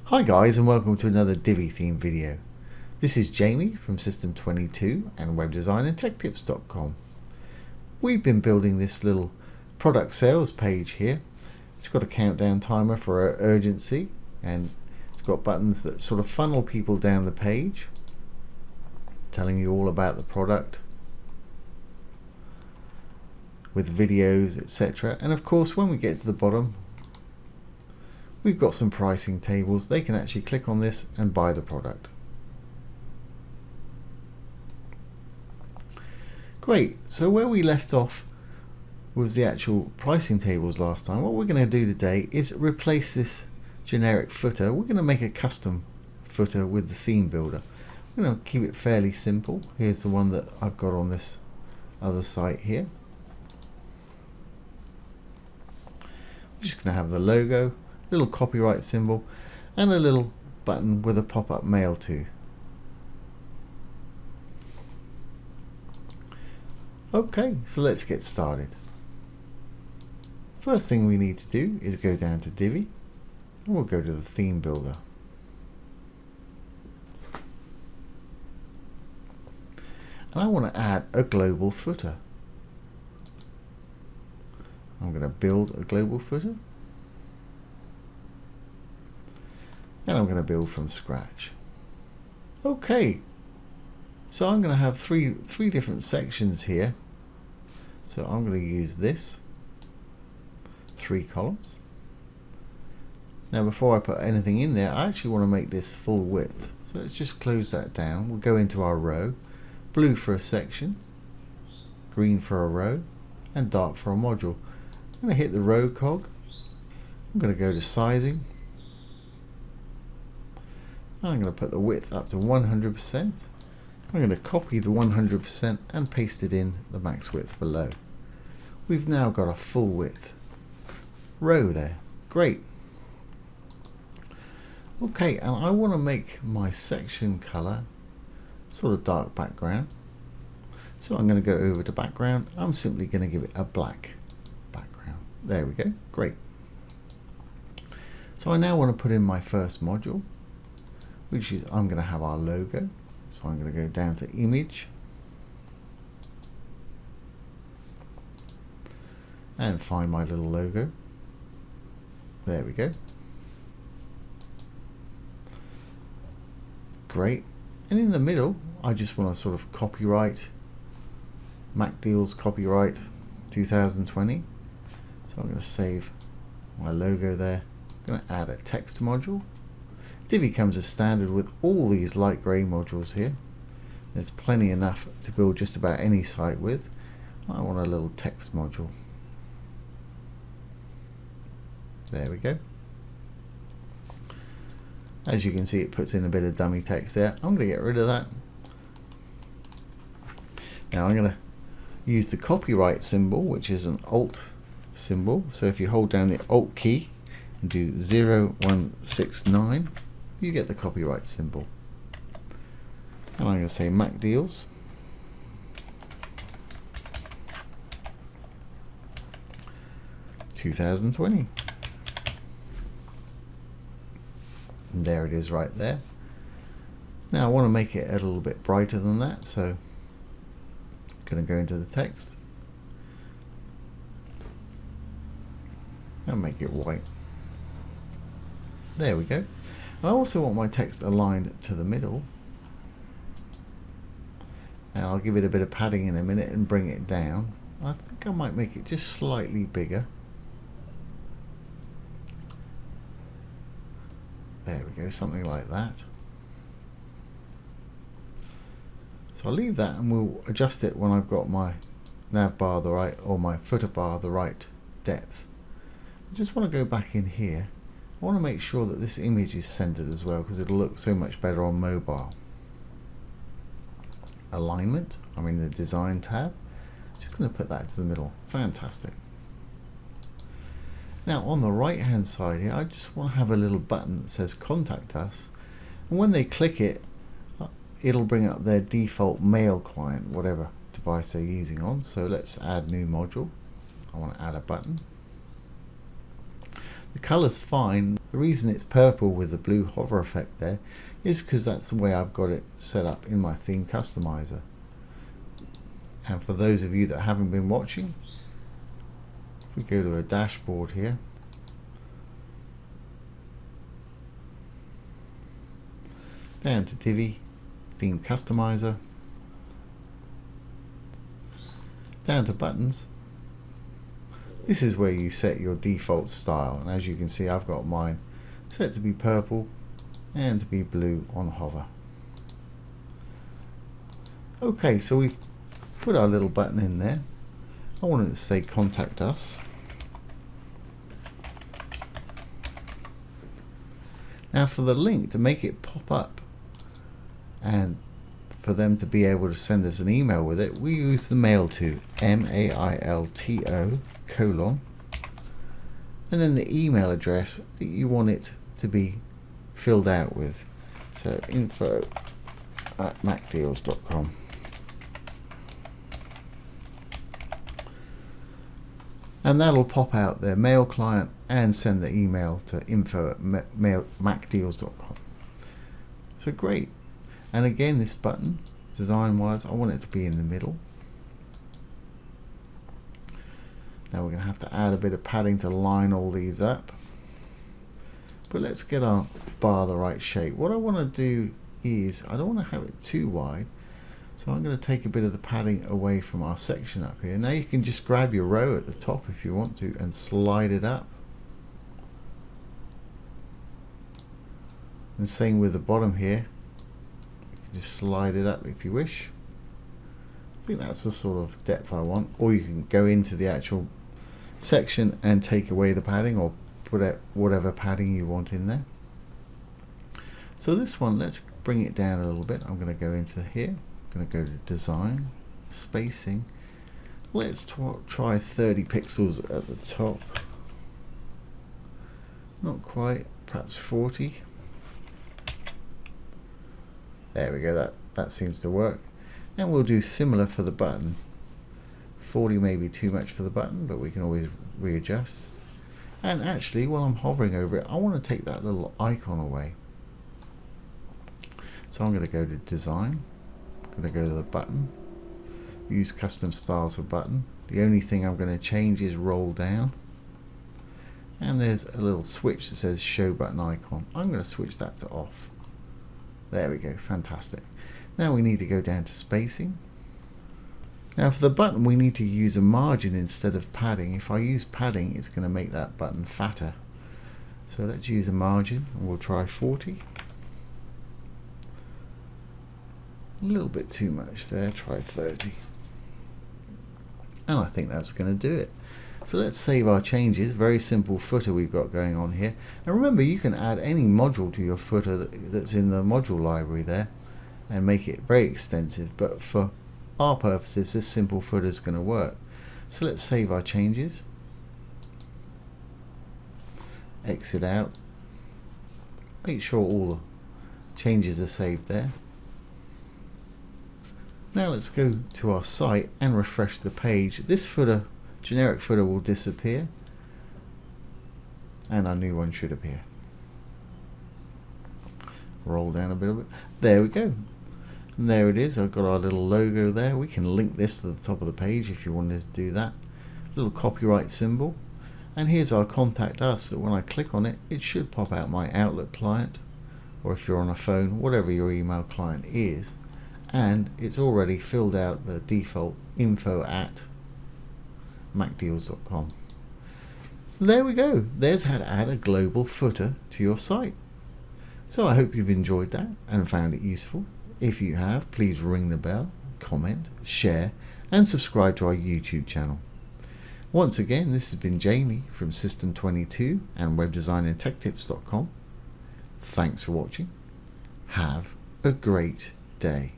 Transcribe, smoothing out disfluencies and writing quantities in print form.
Hi guys, and welcome to another Divi theme video. This is Jamie from System22 and webdesignandtechtips.com. We've been building this little product sales page here. It's got a countdown timer for urgency, and it's got buttons that sort of funnel people down the page, telling you all about the product with videos, etc. And of course, when we get to the bottom, we've got some pricing tables. They can actually click on this and buy the product. Great, so where we left off was the actual pricing tables last time. What we're going to do today is replace this generic footer. We're going to make a custom footer with the theme builder. We're going to keep it fairly simple. Here's the one that I've got on this other site here. We're just going to have the logo, little copyright symbol, and a little button with a pop-up mail to. Okay, so let's get started. First thing we need to do is go down to Divi, and we'll go to the theme builder. And I want to add a global footer. I'm going to build a global footer. And I'm going to build from scratch. Okay, so I'm going to have three different sections here. So I'm going to use this 3 columns. Now before I put anything in there, I actually want to make this full width. So let's just close that down. We'll go into our row, blue for a section, green for a row, and dark for a module. I'm going to hit the row cog. I'm going to go to sizing. I'm going to put the width up to 100%. I'm going to copy the 100% and paste it in the max width below. We've now got a full width row there. Great. Okay, and I want to make my section color sort of dark background. So I'm going to go over to background. I'm simply going to give it a black background. There we go. Great. So I now want to put in my first module, which is I'm going to have our logo. So I'm going to go down to image and find my little logo. There we go. Great. And in the middle, I just want to sort of copyright Mac Deals copyright 2020. So I'm going to save my logo there. I'm going to add a text module. Divi comes as standard with all these light grey modules here. There's plenty enough to build just about any site with. I want a little text module. There we go. As you can see, it puts in a bit of dummy text there. I'm going to get rid of that. Now I'm going to use the copyright symbol, which is an Alt symbol. So if you hold down the Alt key and do 0169, you get the copyright symbol. And I'm going to say Mac Deals. (2020). And there it is right there. Now I want to make it a little bit brighter than that, so I'm going to go into the text and make it white. There we go. I also want my text aligned to the middle, and I'll give it a bit of padding in a minute and bring it down. I think I might make it just slightly bigger. There we go, something like that. So I'll leave that and we'll adjust it when I've got my nav bar the right, or my footer bar the right depth. I just want to go back in here. I want to make sure that this image is centered as well, because it'll look so much better on mobile. Alignment, I'm in the design tab. Just going to put that to the middle. Fantastic. Now on the right hand side here, I just want to have a little button that says contact us, and when they click it, it'll bring up their default mail client, whatever device they're using on. So let's add new module. I want to add a button. The color's fine. The reason it's purple with the blue hover effect there is because that's the way I've got it set up in my theme customizer. And for those of you that haven't been watching, if we go to a dashboard here, down to Divi, theme customizer, down to buttons, this is where you set your default style, and as you can see I've got mine set to be purple and to be blue on hover. Okay, so we've put our little button in there. I want it to say contact us. Now for the link, to make it pop up and for them to be able to send us an email with it, we use the mail to, mailto : and then the email address that you want it to be filled out with. So info@macdeals.com. And that'll pop out their mail client and send the email to info@macdeals.com. So great. And again, this button, design wise, I want it to be in the middle. Now we're going to have to add a bit of padding to line all these up. But let's get our bar the right shape. What I want to do is, I don't want to have it too wide. So I'm going to take a bit of the padding away from our section up here. Now you can just grab your row at the top if you want to and slide it up. And same with the bottom here. You can just slide it up if you wish. I think that's the sort of depth I want. Or you can go into the actual section and take away the padding, or put out whatever padding you want in there. So this one, let's bring it down a little bit. I'm going to go into here. I'm going to go to design, spacing. Let's try 30 pixels at the top. Not quite, perhaps 40. There we go, that seems to work. And we'll do similar for the button. 40 may be too much for the button, but we can always readjust. And actually, while I'm hovering over it, I want to take that little icon away. So I'm going to go to design. I'm going to go to the button. Use custom styles of button. The only thing I'm going to change is roll down. And there's a little switch that says show button icon. I'm going to switch that to off. There we go, fantastic. Now we need to go down to spacing. Now for the button we need to use a margin instead of padding. If I use padding, it's going to make that button fatter. So let's use a margin, and we'll try 40. A little bit too much there, try 30. And I think that's going to do it. So let's save our changes. Very simple footer we've got going on here. And remember, you can add any module to your footer that's in the module library there and make it very extensive, but for our purposes this simple footer is going to work. So let's save our changes, exit out, make sure all the changes are saved there. Now let's go to our site and refresh the page. This footer, generic footer, will disappear and our new one should appear. Roll down a bit of it. There we go. And there it is. I've got our little logo there. We can link this to the top of the page if you wanted to do that. Little copyright symbol. And here's our contact us, that when I click on it, it should pop out my Outlook client, or if you're on a phone, whatever your email client is. And it's already filled out the default info@macdeals.com. So there we go. There's how to add a global footer to your site. So I hope you've enjoyed that and found it useful. If you have, please ring the bell, comment, share, and subscribe to our YouTube channel. Once again, this has been Jamie from System22 and webdesignandtechtips.com. Thanks for watching. Have a great day.